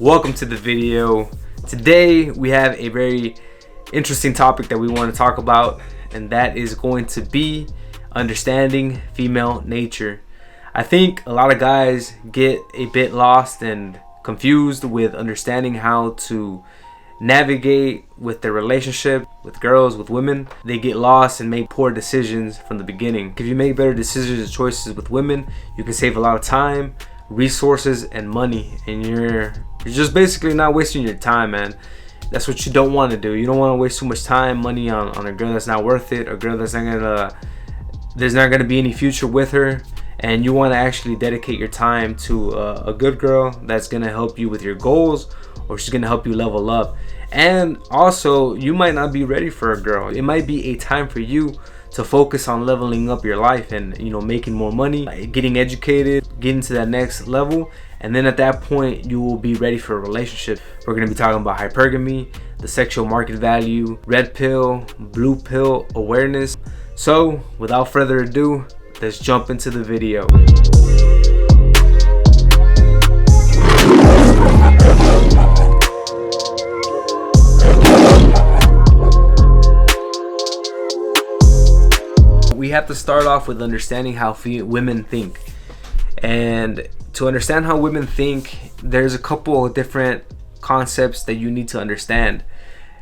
Welcome to the video. Today we have a very interesting topic that we want to talk about, and that is going to be understanding female nature. I think a lot of guys get a bit lost and confused with understanding how to navigate with their relationship with girls, with women. They get lost and make poor decisions from the beginning. If you make better decisions and choices with women, you can save a lot of time, resources, and money, and you're just basically not wasting your time, man. That's what you don't want to do. You don't want to waste too much time, money on a girl that's not worth it, a girl that's there's not gonna be any future with her. And you want to actually dedicate your time to a good girl that's gonna help you with your goals, or she's gonna help you level up. And also, you might not be ready for a girl. It might be a time for you to focus on leveling up your life and, making more money, getting educated, getting to that next level. And then at that point, you will be ready for a relationship. We're going to be talking about hypergamy, the sexual market value, red pill, blue pill awareness. So without further ado, let's jump into the video. We have to start off with understanding how women think. And to understand how women think, there's a couple of different concepts that you need to understand.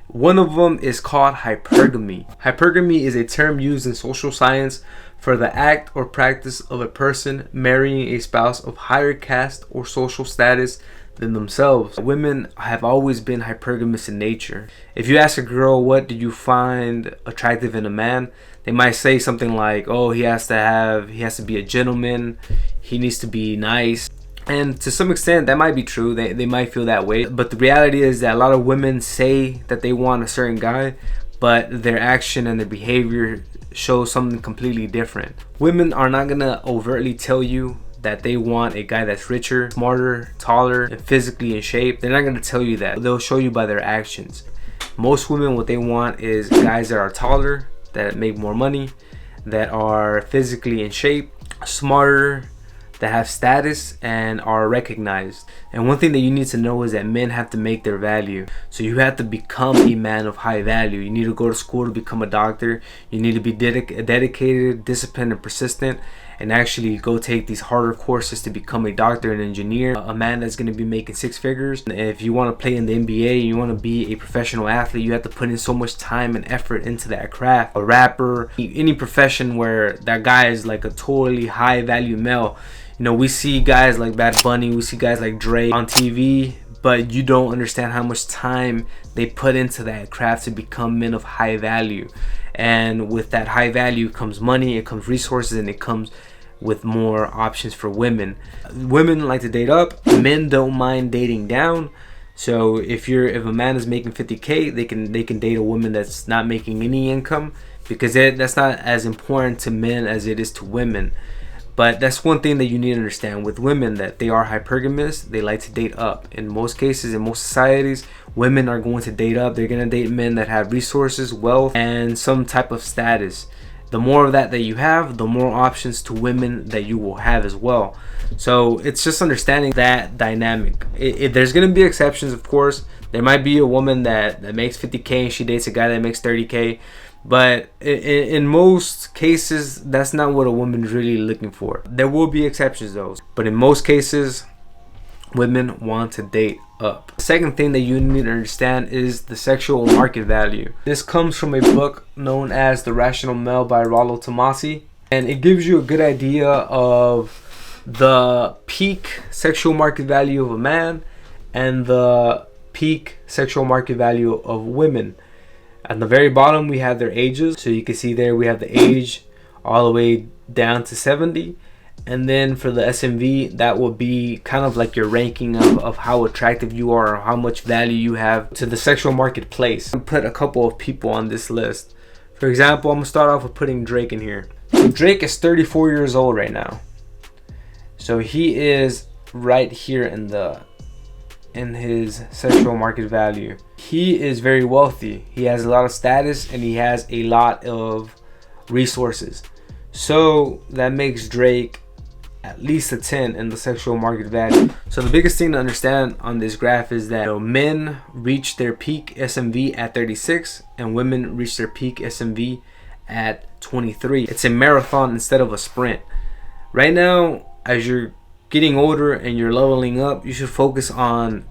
One of them is called hypergamy. Hypergamy is a term used in social science for the act or practice of a person marrying a spouse of higher caste or social status than themselves. Women have always been hypergamous in nature. If you ask a girl, what do you find attractive in a man, they might say something like, oh, he has to be a gentleman, he needs to be nice. And to some extent that might be true. They might feel that way, but the reality is that a lot of women say that they want a certain guy, but their action and their behavior shows something completely different. Women are not gonna overtly tell you that they want a guy that's richer, smarter, taller, and physically in shape. They're not gonna tell you that. They'll show you by their actions. Most women, what they want is guys that are taller, that make more money, that are physically in shape, smarter, that have status, and are recognized. And one thing that you need to know is that men have to make their value. So you have to become a man of high value. You need to go to school to become a doctor. You need to be dedicated, disciplined, and persistent, and actually go take these harder courses to become a doctor and engineer, a man that's going to be making six figures. And if you want to play in the NBA, you want to be a professional athlete, you have to put in so much time and effort into that craft. A rapper, any profession where that guy is like a totally high value male. We see guys like Bad Bunny, we see guys like Dre on TV, but you don't understand how much time they put into that craft to become men of high value. And with that high value comes money, it comes resources, and it comes with more options for women. Women like to date up, men don't mind dating down. So if a man is making 50K, they can date a woman that's not making any income, because that's not as important to men as it is to women. But that's one thing that you need to understand with women, that they are hypergamous. They like to date up. In most cases, in most societies, women are going to date up. They're going to date men that have resources, wealth, and some type of status. The more of that you have, the more options to women that you will have as well. So it's just understanding that dynamic. There's going to be exceptions, of course. There might be a woman that makes 50K and she dates a guy that makes 30K. But in most cases, that's not what a woman's really looking for. There will be exceptions though. But in most cases, women want to date up. The second thing that you need to understand is the sexual market value. This comes from a book known as The Rational Male by Rollo Tomassi. And it gives you a good idea of the peak sexual market value of a man and the peak sexual market value of women. At the very bottom, we have their ages. So you can see there we have the age all the way down to 70. And then for the SMV, that will be kind of like your ranking of how attractive you are, or how much value you have to the sexual marketplace. I'm put a couple of people on this list. For example, I'm going to start off with putting Drake in here. So Drake is 34 years old right now. So he is right here in his sexual market value. He is very wealthy. He has a lot of status and he has a lot of resources. So that makes Drake at least a 10 in the sexual market value. So the biggest thing to understand on this graph is that, you know, men reach their peak SMV at 36 and women reach their peak SMV at 23. It's a marathon instead of a sprint. Right now, as you're getting older and you're leveling up, you should focus on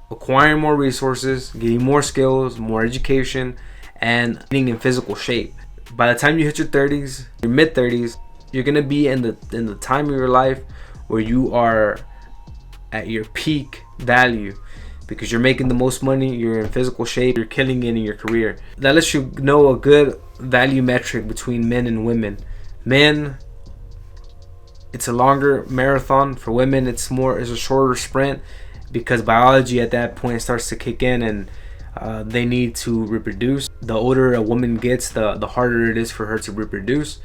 acquiring more resources, getting more skills, more education, and being in physical shape. By the time you hit your 30s, your mid 30s, you're gonna be in the time of your life where you are at your peak value, because you're making the most money, you're in physical shape, you're killing it in your career. That lets you know a good value metric between men and women. Men, it's a longer marathon. For women, it's a shorter sprint, because biology at that point starts to kick in and they need to reproduce. The older a woman gets, the harder it is for her to reproduce.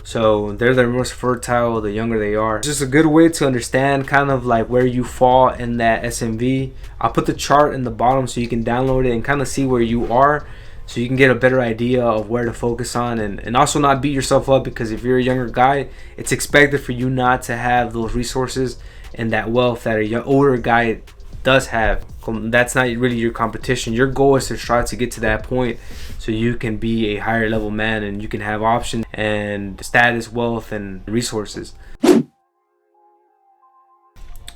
So they're the most fertile the younger they are. Just a good way to understand kind of like where you fall in that SMV. I'll put the chart in the bottom so you can download it and kind of see where you are, so you can get a better idea of where to focus on, and also not beat yourself up, because if you're a younger guy, it's expected for you not to have those resources and that wealth that a older guy does have. That's not really your competition. Your goal is to try to get to that point so you can be a higher level man and you can have options and status, wealth, and resources.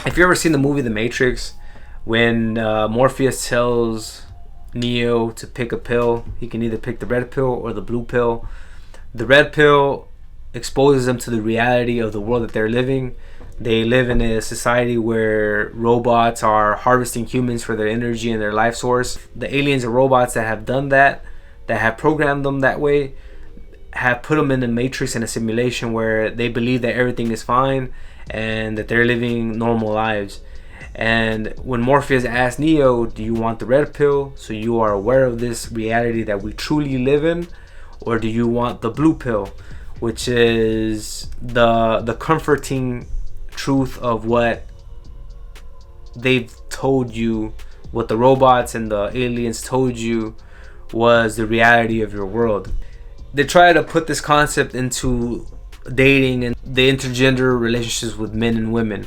If you ever seen the movie The Matrix, when Morpheus tells Neo to pick a pill, he can either pick the red pill or the blue pill. The red pill exposes them to the reality of the world that they're living. They live in a society where robots are harvesting humans for their energy and their life source. The aliens and robots that have done that have programmed them that way, have put them in a matrix, in a simulation where they believe that everything is fine and that they're living normal lives. And when Morpheus asked Neo, do you want the red pill so you are aware of this reality that we truly live in, or do you want the blue pill, which is the comforting truth of what they've told you, what the robots and the aliens told you was the reality of your world. They try to put this concept into dating and the intergender relationships with men and women,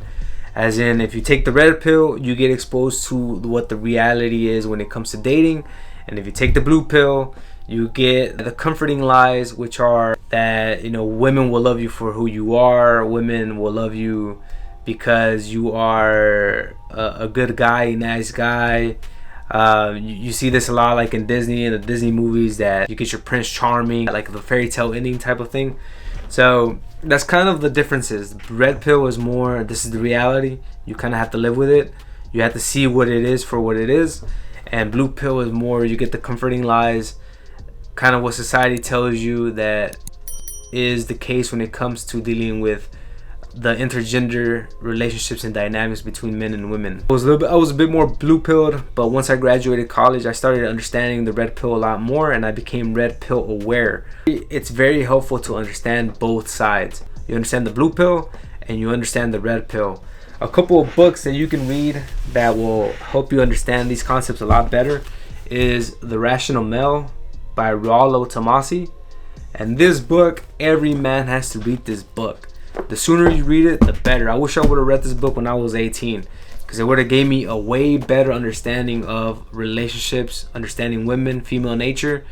as in, if you take the red pill, you get exposed to what the reality is when it comes to dating, and if you take the blue pill, you get the comforting lies, which are that, you know, women will love you for who you are, women will love you because you are a good guy, a nice guy. You see this a lot, like in Disney and the Disney movies, that you get your Prince Charming, like the fairy tale ending type of thing. So that's kind of the differences. Red pill is more, this is the reality, you kind of have to live with it, you have to see what it is for what it is. And blue pill is more, you get the comforting lies, kind of what society tells you that is the case when it comes to dealing with the intergender relationships and dynamics between men and women. I was a bit more blue pilled, but once I graduated college, I started understanding the red pill a lot more, and I became red pill aware. It's very helpful to understand both sides. You understand the blue pill and you understand the red pill. A couple of books that you can read that will help you understand these concepts a lot better is The Rational Male by Rollo Tomasi. And this book, every man has to read this book. The sooner you read it, the better. I wish I would have read this book when I was 18, because it would have gave me a way better understanding of relationships, understanding women, female nature.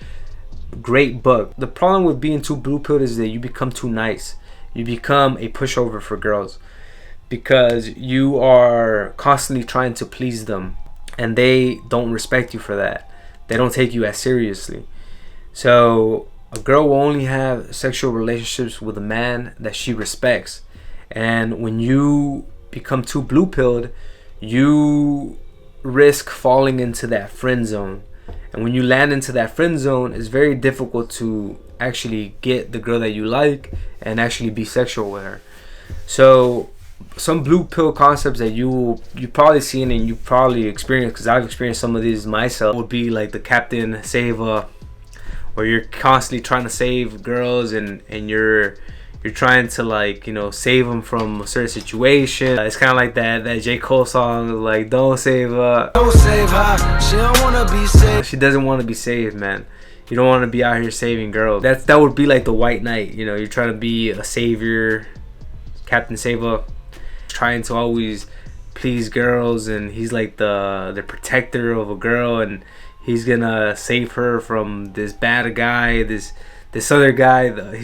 Great book. The problem with being too blue pilled is that you become too nice. You become a pushover for girls, because you are constantly trying to please them, and they don't respect you for that. They don't take you as seriously. So a girl will only have sexual relationships with a man that she respects. And when you become too blue pilled, you risk falling into that friend zone. And when you land into that friend zone, it's very difficult to actually get the girl that you like and actually be sexual with her. So some blue pill concepts that you probably seen and you probably experienced, because I've experienced some of these myself, would be like the Captain Save, where you're constantly trying to save girls and you're trying to, like, you know, save them from a certain situation. It's kind of like that J. Cole song, like, don't save her, she don't want to be saved. She doesn't want to be saved, man. You don't want to be out here saving girls. That would be like the white knight, you know, you're trying to be a savior, Captain Sava, trying to always please girls, and he's like the protector of a girl, and he's gonna save her from this bad guy, this other guy.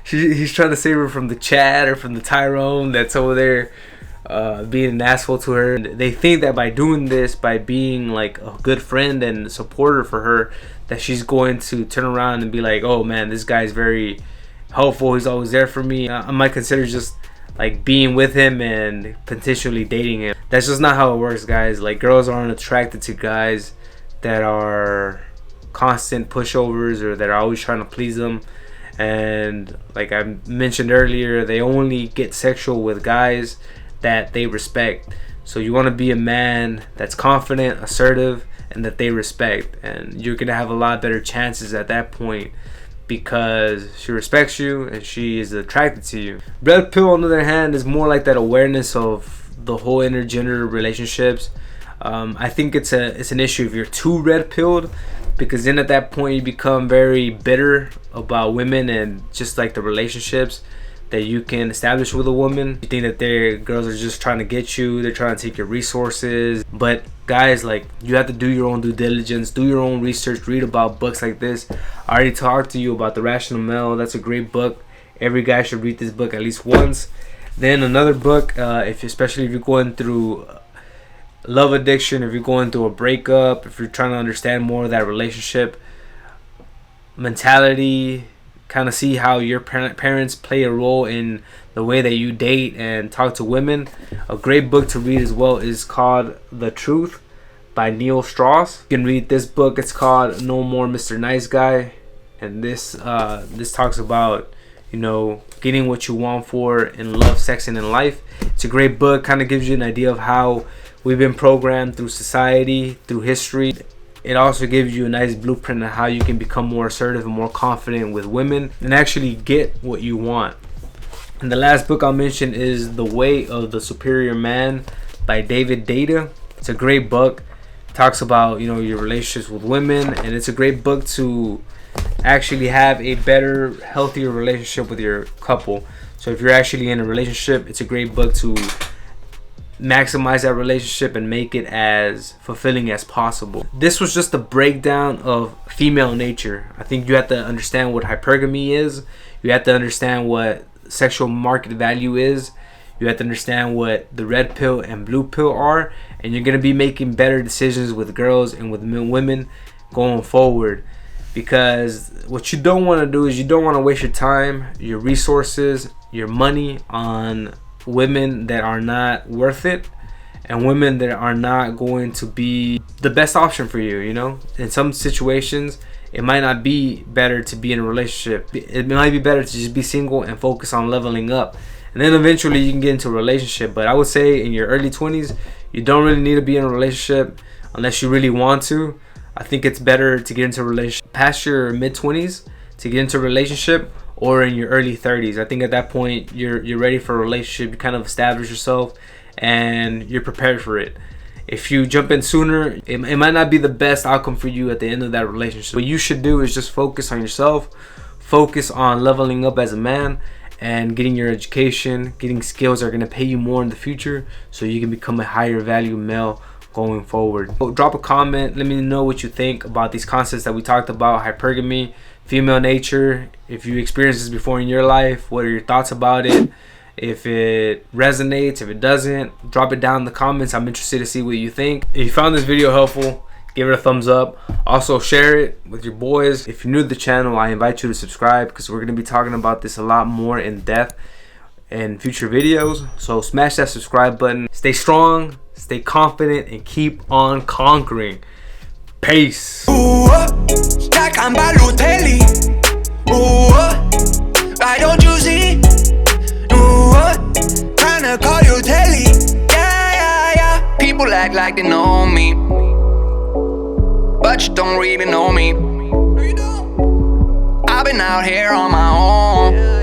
He's trying to save her from the Chad or from the Tyrone that's over there being an asshole to her. And they think that by doing this, by being like a good friend and supporter for her, that she's going to turn around and be like, oh man, this guy's very helpful, he's always there for me, I might consider just like being with him and potentially dating him. That's just not how it works, guys. Like, girls aren't attracted to guys that are constant pushovers or that are always trying to please them. And like I mentioned earlier, they only get sexual with guys that they respect. So you want to be a man that's confident, assertive, and that they respect, and you're gonna have a lot better chances at that point, because she respects you and she is attracted to you. Red pill, on the other hand, is more like that awareness of the whole intergender relationships. I think it's an issue if you're too red pilled, because then at that point you become very bitter about women and just like the relationships that you can establish with a woman. You think that girls are just trying to get you, they're trying to take your resources. But guys, like, you have to do your own due diligence, do your own research, read about books like this. I already talked to you about The Rational Male. That's a great book. Every guy should read this book at least once. Then another book, especially if you're going through love addiction, if you're going through a breakup, if you're trying to understand more of that relationship mentality, kind of see how your parents play a role in the way that you date and talk to women. A great book to read as well is called The Truth by Neil Strauss. You can read this book. It's called No More Mr. Nice Guy, and this talks about, you know, getting what you want for in love, sex, and in life. It's a great book. Kind of gives you an idea of how we've been programmed through society, through history. It also gives you a nice blueprint on how you can become more assertive and more confident with women and actually get what you want. And the last book I'll mention is The Way of the Superior Man by David Deida. It's a great book. It talks about, you know, your relationships with women, and it's a great book to actually have a better, healthier relationship with your couple. So if you're actually in a relationship, it's a great book to maximize that relationship and make it as fulfilling as possible. This was just a breakdown of female nature. I think you have to understand what hypergamy is. You have to understand what sexual market value is. You have to understand what the red pill and blue pill are, and you're going to be making better decisions with girls and with women going forward. Because what you don't want to do is you don't want to waste your time, your resources, your money on women that are not worth it, and women that are not going to be the best option for you. You know, in some situations it might not be better to be in a relationship. It might be better to just be single and focus on leveling up, and then eventually you can get into a relationship. But I would say in your early 20s, you don't really need to be in a relationship unless you really want to. I think it's better to get into a relationship past your mid 20s to get into a relationship, or in your early 30s. I think at that point you're ready for a relationship. You kind of establish yourself and you're prepared for it. If you jump in sooner, it might not be the best outcome for you at the end of that relationship. What you should do is just focus on yourself, focus on leveling up as a man, and getting your education, getting skills that are going to pay you more in the future, so you can become a higher value male going forward. So drop a comment, let me know what you think about these concepts that we talked about: hypergamy, female nature. If you experienced this before in your life, what are your thoughts about it? If it resonates, if it doesn't, drop it down in the comments. I'm interested to see what you think. If you found this video helpful, give it a thumbs up. Also share it with your boys. If you're new to the channel, I invite you to subscribe, because we're going to be talking about this a lot more in depth in future videos. So smash that subscribe button. Stay strong, stay confident, and keep on conquering. Peace. Why don't you see? Trying to call you telly. Yeah. People act like they know me, but you don't really know me. I've been out here on my own.